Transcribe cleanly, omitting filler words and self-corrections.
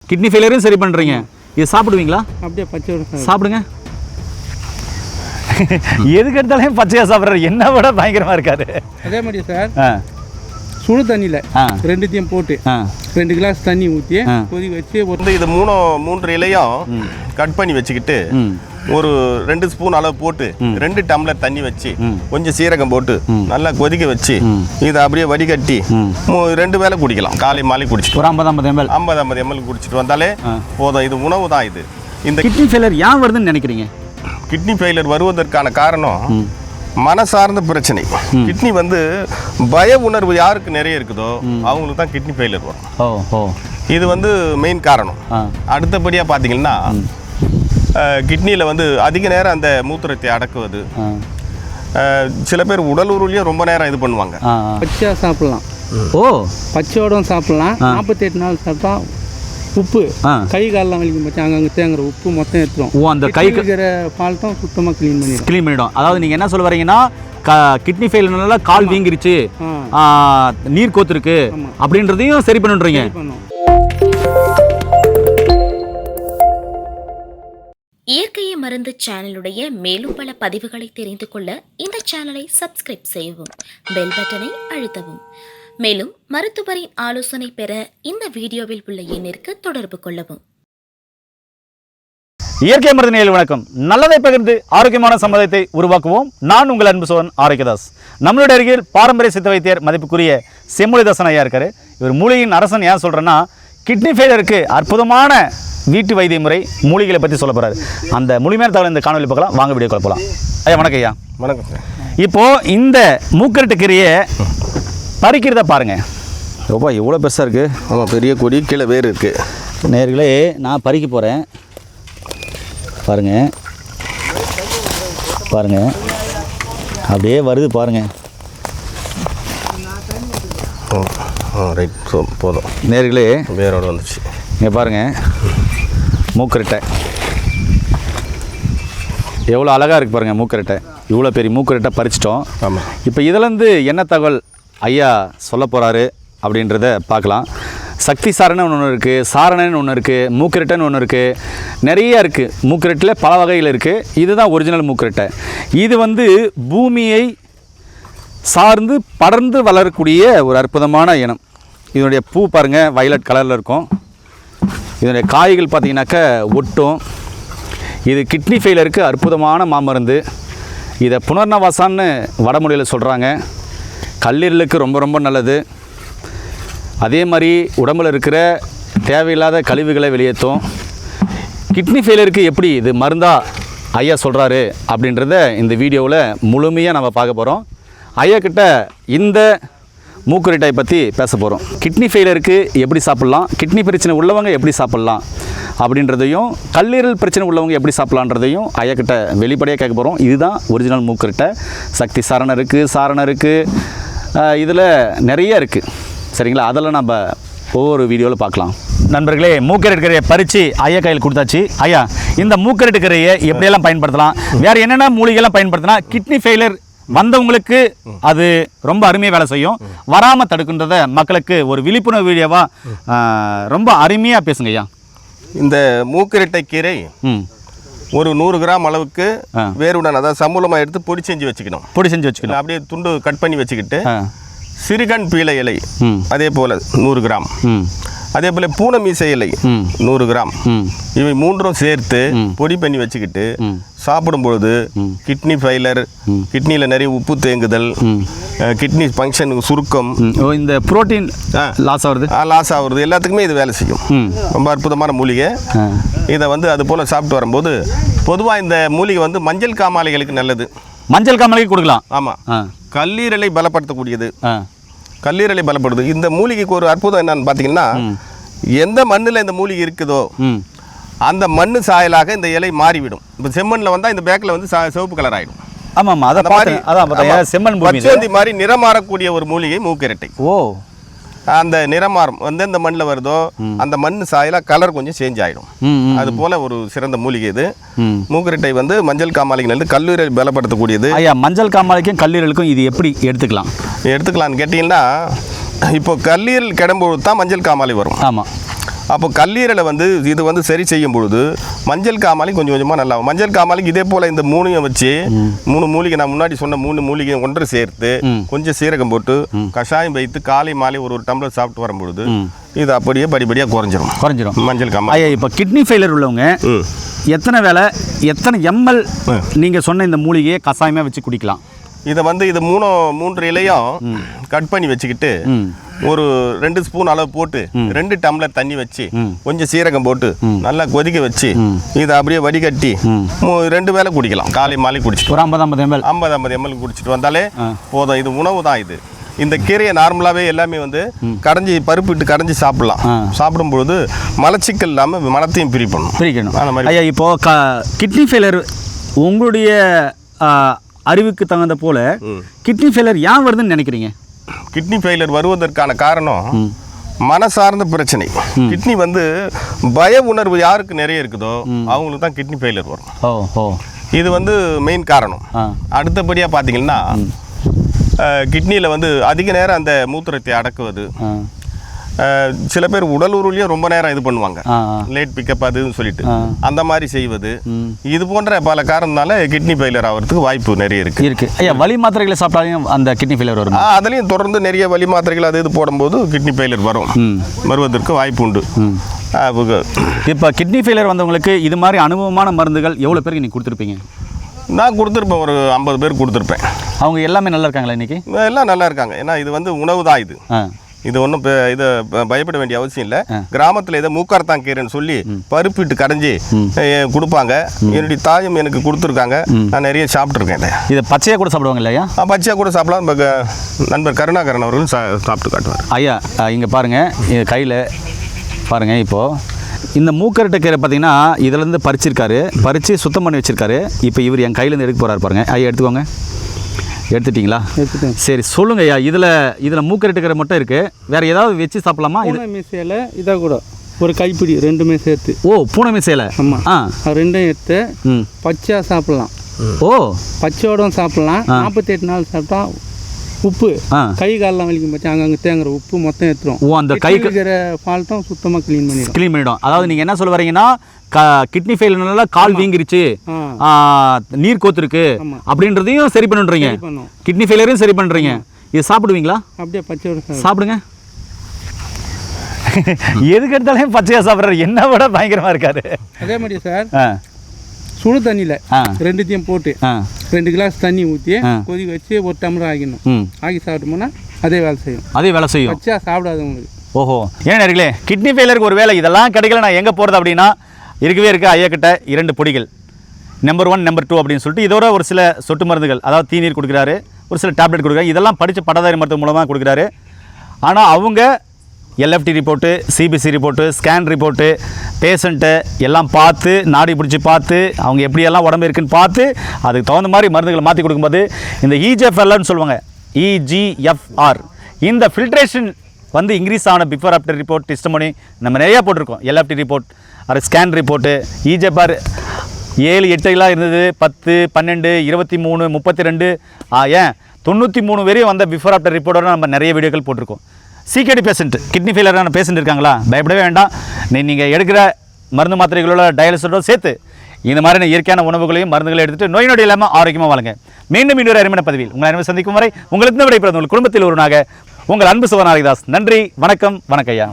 Kidney ஃபெயிலியரும் சரி பண்ணுறீங்க. இது சாப்பிடுவீங்களா? அப்படியே பச்சை சாப்பிடுங்க. எதுக்கு எடுத்தாலும் பச்சையாக சாப்பிட்றாரு, என்ன விட பயங்கரமாக இருக்காரு. அதே மாதிரி சார் சுடு தண்ணியில் ரெண்டுத்தையும் போட்டு 2 கிளாஸ் தண்ணி ஊற்றி கொதிக்க வச்சு வந்து இது 3 இலையும் கட் பண்ணி வச்சுக்கிட்டு ஒரு 2 ஸ்பூன் அளவு போட்டு 2 டம்ளர் தண்ணி வச்சு கொஞ்சம் சீரகம் போட்டு நல்லா கொதிக்க வச்சு இதை அப்படியே வடிகட்டி 2 வேளை குடிக்கலாம். காலை மாலை குடிச்சிட்டு ஒரு 50 ml குடிச்சிட்டு வந்தாலே போதும். இது உணவு தான். இது இந்த கிட்னி ஃபெயிலியர் ஏன் வருதுன்னு நினைக்கிறீங்க? கிட்னி ஃபெயிலியர் வருவதற்கான காரணம் மனசார்ந்த பிரச்சனை. கிட்னி வந்து பய உணர்வு யாருக்கு நிறைய இருக்குதோ அவங்களுக்கு தான் கிட்னி ஃபெயிலியர் வரும். இது வந்து மெயின் காரணம். அடுத்தபடியாக பார்த்தீங்கன்னா கிட்னியில் வந்து அதிக நேரம் அந்த மூத்திரத்தை அடக்குவது. சில பேர் உடல் உருளையும் ரொம்ப நேரம் இது பண்ணுவாங்க. பச்சையாக சாப்பிடலாம். பச்சையோடும் சாப்பிடலாம். 48 நாள் சாப்பிட்டா உப்பு கை காலெலாம் வலிக்கும் பற்றி அங்கங்கே தேங்குற உப்பு மொத்தம் எடுத்துரும். அந்த கை இருக்கிற ஃபால்ட்டும் சுத்தமாக க்ளீன் பண்ணிடும். அதாவது நீங்கள் என்ன சொல்ல வரீங்கன்னா கிட்னி ஃபெயிலியர்னால கால் வீங்கிருச்சு, நீர் கோத்துருக்கு அப்படின்றதையும் சரி பண்ணுறீங்க. இயற்கையை மருந்து சேனலுடைய மேலும் பல பதிவுகளை தெரிந்து கொள்ள இந்த சேனலை சப்ஸ்கிரைப் செய்யவும், பெல் பட்டனை அழுத்தவும். மேலும் மருத்துவரின் ஆலோசனை பெற இந்த வீடியோவில் உள்ள எண்ணிற்கு தொடர்பு கொள்ளவும். இயற்கை மருந்து நேயர்களுக்கு வணக்கம். நல்லதை பகிர்ந்து ஆரோக்கியமான சமுதாயத்தை உருவாக்குவோம். நான் உங்கள் அன்பு சோழன் ஆரோக்கியதாஸ். நம்மளுடைய அருகில் பாரம்பரிய சித்த வைத்தியர் மதிப்புக்குரிய செம்மொழிதாசன் ஐயா இருக்காரு. இவர் மூலிகையின் அரசன். ஏன் சொல்கிறேன்னா, கிட்னி ஃபெயிலியருக்கு அற்புதமான வீட்டு வைத்திய முறை மூலிகைகளை பற்றி சொல்ல போகிறாரு. அந்த முழுமையான தகவல் இந்த காணொலி பார்க்கலாம். வாங்க வீடியோ போகலாம். ஐயா வணக்கம். ஐயா வணக்கம். இப்போது இந்த மூக்கரட்டு கீரையை பறிக்கிறத பாருங்க. ரொம்ப எவ்வளோ பெருசாக இருக்குது. ஆமாம், பெரிய கொடி, கீழே வேறு இருக்குது. நேர்களே, நான் பறிக்க போகிறேன். பாருங்கள் பாருங்கள், அப்படியே வருது பாருங்கள். ரைட். ஸோ போதும். நேர்களே, வேரோடு வந்துச்சு. இங்கே பாருங்கள், மூக்கரட்டை எவ்வளோ அழகாக இருக்குது பாருங்கள். மூக்கரட்டை இவ்வளோ பெரிய மூக்கரட்டை பறிச்சிட்டோம். ஆமாம். இப்போ இதிலேருந்து என்ன தகவல் ஐயா சொல்ல போகிறாரு அப்படின்றத பார்க்கலாம். சக்தி சாரணன்னு ஒன்று இருக்குது, சாரணன்னு ஒன்று இருக்குது, மூக்கரட்டைன்னு ஒன்று இருக்குது, நிறைய இருக்குது. மூக்கரட்டில் பல வகைகள் இருக்குது. இதுதான் ஒரிஜினல் மூக்கரட்டை. இது வந்து பூமியை சார்ந்து படர்ந்து வளரக்கூடிய ஒரு அற்புதமான இனம். இதனுடைய பூ பாருங்கள், வயலட் கலரில் இருக்கும். இதனுடைய காய்கள் பார்த்திங்கனாக்கா ஒட்டும். இது கிட்னி ஃபெயிலியருக்கு அற்புதமான மாமருந்து. இதை புனர்னவாசான்னு வடமொழியில் சொல்கிறாங்க. கல்லீரலுக்கு ரொம்ப ரொம்ப நல்லது. அதே மாதிரி உடம்பில் இருக்கிற தேவையில்லாத கழிவுகளை வெளியேற்றும். கிட்னி ஃபெயிலியருக்கு எப்படி இது மருந்தா ஐயா சொல்கிறாரு அப்படின்றத இந்த வீடியோவில் முழுமையாக நம்ம பார்க்க போகிறோம். ஐயா கிட்ட இந்த மூக்குரட்டை பற்றி பேச போகிறோம். கிட்னி ஃபெயிலியருக்கு எப்படி சாப்பிட்லாம், கிட்னி பிரச்சனை உள்ளவங்க எப்படி சாப்பிட்லாம் அப்படின்றதையும், கல்லீரல் பிரச்சனை உள்ளவங்க எப்படி சாப்பிட்லான்றதையும் ஐயா கிட்ட வெளிப்படையாக கேட்க போகிறோம். இதுதான் ஒரிஜினல் மூக்குரட்டை. சக்தி சாரணம் இருக்குது, சாரணம் இருக்குது, இதில் நிறைய இருக்குது. சரிங்களா? அதெல்லாம் நம்ம ஒவ்வொரு வீடியோவில் பார்க்கலாம். நண்பர்களே, மூக்கரட்டு கரையை பறித்து ஐயா கையில் கொடுத்தாச்சு. ஐயா, இந்த மூக்கரட்டு கரையை எப்படியெல்லாம் பயன்படுத்தலாம், வேறு என்னென்ன மூலிகைலாம் பயன்படுத்தினா கிட்னி ஃபெயிலியர் வந்தவங்களுக்கு அது ரொம்ப அருமையாக வேலை செய்யும், வராமல் தடுக்கின்றத மக்களுக்கு ஒரு விழிப்புணர்வு வீடியோவாக ரொம்ப அருமையாக பேசுங்க ஐயா. இந்த மூக்கரட்டை கீரை ஒரு 100 கிராம் அளவுக்கு வேறுடன், அதாவது சமூலமாக எடுத்து பொடி செஞ்சு வச்சுக்கணும். அப்படியே துண்டு கட் பண்ணி வச்சுக்கிட்டு சிறுகண் பீளை இலை அதே போல் 100 கிராம், அதே போல் பூனை மீசை இலை 100 கிராம், இவை 3ம் சேர்த்து பொடி பண்ணி வச்சுக்கிட்டு சாப்பிடும்பொழுது கிட்னி ஃபெயிலியர், கிட்னியில் நிறைய உப்பு தேங்குதல், கிட்னி ஃபங்க்ஷன் சுருக்கம், இந்த புரோட்டீன் லாஸ் ஆகுறது எல்லாத்துக்குமே இது வேலை செய்யும். ரொம்ப அற்புதமான மூலிகை. இதை வந்து அது போல் சாப்பிட்டு வரும்போது பொதுவாக இந்த மூலிகை வந்து மஞ்சள் காமாலைகளுக்கு நல்லது. மஞ்சள் காமாலைக்கு கொடுக்கலாம். ஆமாம். கல்லீரலை பலப்படுத்தக்கூடியது. கல்லீரலை பலப்படுது. இந்த மூலிகைக்கு ஒரு அற்புதம் என்னன்னு பார்த்தீங்கன்னா, எந்த மண்ணில் இந்த மூலிகை இருக்குதோ அந்த மண் சாயலாக இந்த இலை மாறிவிடும். இப்போ செம்மண்ணில் வந்தால் இந்த பேக்கில் வந்து சிவப்பு கலர் ஆகிடும். ஆமாம், அதை மாதிரி செம்மண் பச்சோந்தி மாதிரி நிறம் மாறக்கூடிய ஒரு மூலிகை மூக்கரட்டை. அந்த நிறமாறும் வந்து இந்த மண்ணில் வருதோ அந்த மண் சாயலாக கலர் கொஞ்சம் சேஞ்ச் ஆகிடும். அது போல் ஒரு சிறந்த மூலிகை இது. மூக்கரட்டை வந்து மஞ்சள் காமாலைக்கு நல்லது, கல்லீரல் பலப்படுத்தக்கூடியது. ஐயா, மஞ்சள் காமாலைக்கும் கல்லீரலுக்கும் இது எப்படி எடுத்துக்கலாம்னு கேட்டிங்கன்னா, இப்போ கல்லீரல் கிடம்போது தான் மஞ்சள் காமாலை வரும். ஆமாம். அப்போ கல்லீரலை வந்து இது வந்து சரி செய்யும் பொழுது மஞ்சள் காமாலையும் கொஞ்சம் கொஞ்சமாக நல்லா ஆகும். மஞ்சள் காமாலைக்கு இதே போல் இந்த 3 வச்சு 3 மூலிகை நான் முன்னாடி சொன்ன 3 மூலிகை ஒன்று சேர்த்து கொஞ்சம் சீரகம் போட்டு கஷாயம் வைத்து காலை மாலை ஒரு டம்ளர் சாப்பிட்டு வரும்பொழுது இது அப்படியே படிப்படியாக குறைஞ்சிரும் மஞ்சள் காமாலை. ஐயா இப்போ கிட்னி ஃபெயிலியர் உள்ளவங்க எத்தனை வேளை எத்தனை எம்எல் நீங்கள் சொன்ன இந்த மூலிகையை கஷாயமாக வச்சு குடிக்கலாம்? இதை வந்து இது 3 இலையும் கட் பண்ணி வச்சுக்கிட்டு ஒரு 2 ஸ்பூன் அளவு போட்டு 2 டம்ளர் தண்ணி வச்சு கொஞ்சம் சீரகம் போட்டு நல்லா கொதிக்க வச்சு இதை அப்படியே வடிகட்டி 2 வேளை குடிக்கலாம். காலை மாலை குடிச்சிட்டு ஒரு 50 ml குடிச்சிட்டு வந்தாலே போதும். இது உணவு தான். இது இந்த கீரையை நார்மலாகவே எல்லாமே வந்து கடைஞ்சி பருப்பிட்டு கடைஞ்சி சாப்பிடலாம். சாப்பிடும்பொழுது மலச்சிக்கல் இல்லாமல் மலத்தையும் பிரிக்கணும். அந்த மாதிரி ஐயா இப்போது கிட்னி ஃபெயிலியர் உங்களுடைய அறிவுக்கு தகுந்த போல் கிட்னி ஃபெயிலியர் ஏன் வருதுன்னு நினைக்கிறீங்க? கிட்னி ஃபெயிலியர் வருவதற்கான காரணம் மனசார்ந்த பிரச்சனை. கிட்னி வந்து பய உணர்வு யாருக்கு நிறைய இருக்குதோ அவங்களுக்கு தான் கிட்னி ஃபெயிலியர் வரும். இது வந்து மெயின் காரணம். அடுத்தபடியாக பார்த்தீங்கன்னா கிட்னியில் வந்து அதிக நேரம் அந்த மூத்திரத்தை அடக்குவது, சில பேர் உடல் உருளையும் ரொம்ப நேரம் இது பண்ணுவாங்க, லேட் பிக்கப் அதுன்னு சொல்லிட்டு அந்த மாதிரி செய்வது, இது போன்ற பல காரணத்தினால கிட்னி ஃபெயிலியர் ஆகிறதுக்கு வாய்ப்பு நிறைய இருக்கு. ஐயா வலி மாத்திரைகளை சாப்பிட்டாலும் அந்த கிட்னி ஃபெயிலியர் வரும். அதுலேயும் தொடர்ந்து நிறைய வலி மாத்திரைகள் அது இது போடும்போது கிட்னி ஃபெயிலியர் வருவதற்கு வாய்ப்பு உண்டு. இப்போ கிட்னி ஃபெயிலியர் வந்தவங்களுக்கு இது மாதிரி அனுபவமான மருந்துகள் எவ்வளோ பேருக்கு நீங்கள் கொடுத்துருப்பீங்க? நான் கொடுத்துருப்பேன், ஒரு 50 பேர் கொடுத்துருப்பேன். அவங்க எல்லாமே நல்லா இருக்காங்களா இன்னைக்கு? எல்லாம் நல்லா இருக்காங்க. ஏன்னா இது வந்து உணவு தான். இது ஒன்றும் இதை பயப்பட வேண்டிய அவசியம் இல்லை. கிராமத்தில் இதை மூக்கார்த்தாங்கீரைன்னு சொல்லி பருப்பிட்டு கடைஞ்சி கொடுப்பாங்க. என்னுடைய தாயும் எனக்கு கொடுத்துருக்காங்க. நான் நிறைய சாப்பிட்ருக்கேன். இதை பச்சையாக கூட சாப்பிடுவாங்க இல்லையா? பச்சையாக கூட சாப்பிடலாம். நண்பர் கருணாகரன் அவர்களும் சாப்பிட்டு காட்டுவார். ஐயா இங்கே பாருங்கள், கையில் பாருங்கள். இப்போது இந்த மூக்கரட்டை கீரை பார்த்தீங்கன்னா இதிலேருந்து பறித்து சுத்தம் பண்ணி வச்சுருக்காரு. இப்போ இவர் என் கையிலேருந்து எடுக்க போகிறாரு பாருங்கள். ஐயா எடுத்துக்கோங்க. எடுத்துட்டிங்களா? சரி சொல்லுங்க ஐயா. இதில் மூக்கரட்டை கீரை மட்டும் இருக்குது, வேறு ஏதாவது வச்சு சாப்பிடலாமா? பூனை சேலை இதாக கூட ஒரு கைப்பிடி 2மே சேர்த்து. பூனை சேலை. ஆமாம். ரெண்டையும் எடுத்து பச்சையாக சாப்பிட்லாம். பச்சையோடும் சாப்பிட்லாம். 48 நாள் சாப்பிட்டா உப்பு கை காலெலாம் வலிக்கும் பற்றி அங்கங்கே தேங்குற உப்பு மொத்தம் எடுத்துரும். அந்த கை இருக்கிற ஃபால்ட்டும் சுத்தமாக க்ளீன் பண்ணிடும். அதாவது நீங்கள் என்ன சொல்ல வரீங்கன்னா கிட்னி ஃபெயிலியர்னால கால் வீங்கிருச்சு, நீர் கோத்துருக்கு அப்படின்றதையும் சரி பண்ணுறீங்க, கிட்னி ஃபெயிலியரையும் சரி பண்ணுறீங்க. இது சாப்பிடுவீங்களா? அப்படியே பச்சையோட சாப்பிடுங்க. எதுக்கு எடுத்தாலும் பச்சையாக சாப்பிட்றாரு, என்ன விட பயங்கரமாக இருக்காரு. அதே மாதிரி சார் சுடு தண்ணியில் 2த்தையும் போட்டு 2 கிளாஸ் தண்ணி ஊற்றி கொதிக்க வச்சு ஒரு டம்ளர் ஆகிடணும். ஆகி சாப்பிட்டோம்னா அதே வேலை செய்யும். பச்சையாக சாப்பிடாதவங்களுக்கு. ஓஹோ. ஏன் நேர்களே, கிட்னி ஃபெயிலியருக்கு ஒரு வேலை இதெல்லாம் கிடைக்கல, நான் எங்கே போகிறது அப்படின்னா இருக்கவே இருக்குது ஐயா கிட்ட 2 பொடிகள், நம்பர் 1 நம்பர் 2 அப்படின்னு சொல்லிட்டு இதோட ஒரு சில சொட்டு மருந்துகள், அதாவது தீநீர் கொடுக்குறாரு, ஒரு சில டேப்லெட் கொடுக்குறாரு. இதெல்லாம் படித்த பட்டதாரி மருத்துவம் மூலமாக கொடுக்குறாரு. ஆனால் அவங்க LFT report, CBC report, scan report, பேஷண்ட்டை எல்லாம் பார்த்து நாடி பிடிச்சி பார்த்து அவங்க எப்படியெல்லாம் உடம்பு இருக்குன்னு பார்த்து அதுக்கு தகுந்த மாதிரி மருந்துகளை மாற்றி கொடுக்கும்போது இந்த இஜிஎஃப்ஆர்னு சொல்லுவாங்க, இஜிஎஃப்ஆர், இந்த ஃபில்ட்ரேஷன் வந்து இன்க்ரீஸ் ஆன பிஃபோர் ஆஃப்டர் ரிப்போர்ட் டெஸ்டிமோனி நம்ம நிறையா போட்டிருக்கோம். எல்எஃப்டி ரிப்போர்ட், அது ஸ்கேன் ரிப்போர்ட்டு, இஜிஎஃப்ஆர் 7, 8 இருந்தது, 10, 12, 23, 32, ஏன் 93 வரையும் வந்த பிஃபோர் ஆஃப்டர் ரிப்போர்ட்டோட நம்ம நிறைய வீடியோக்கள் போட்டிருக்கோம். சிகேடி பேஷண்ட், கிட்னி ஃபெயிலியரான பேஷண்ட் இருக்காங்களா, பயப்படவே வேண்டாம். நீங்கள் எடுக்கிற மருந்து மாத்திரைகளோட டயாலிசிஸோட சேர்த்து இந்த மாதிரியான இயற்கையான உணவுகளையும் மருந்துகளையும் எடுத்துகிட்டு நோய் நொடி இல்லாமல் ஆரோக்கியமாக வாழுங்க. மீண்டும் இன்னொரு அருமையான பதிவில் உங்கள் அனைவரும் சந்திக்கும் வரை உங்களுக்கு விடைபெறுவது உங்கள் குடும்பத்தில் ஒருவனாக உங்கள் அன்பு சுவன் ஹரிதாஸ். நன்றி, வணக்கம். வணக்கம் ஐயா.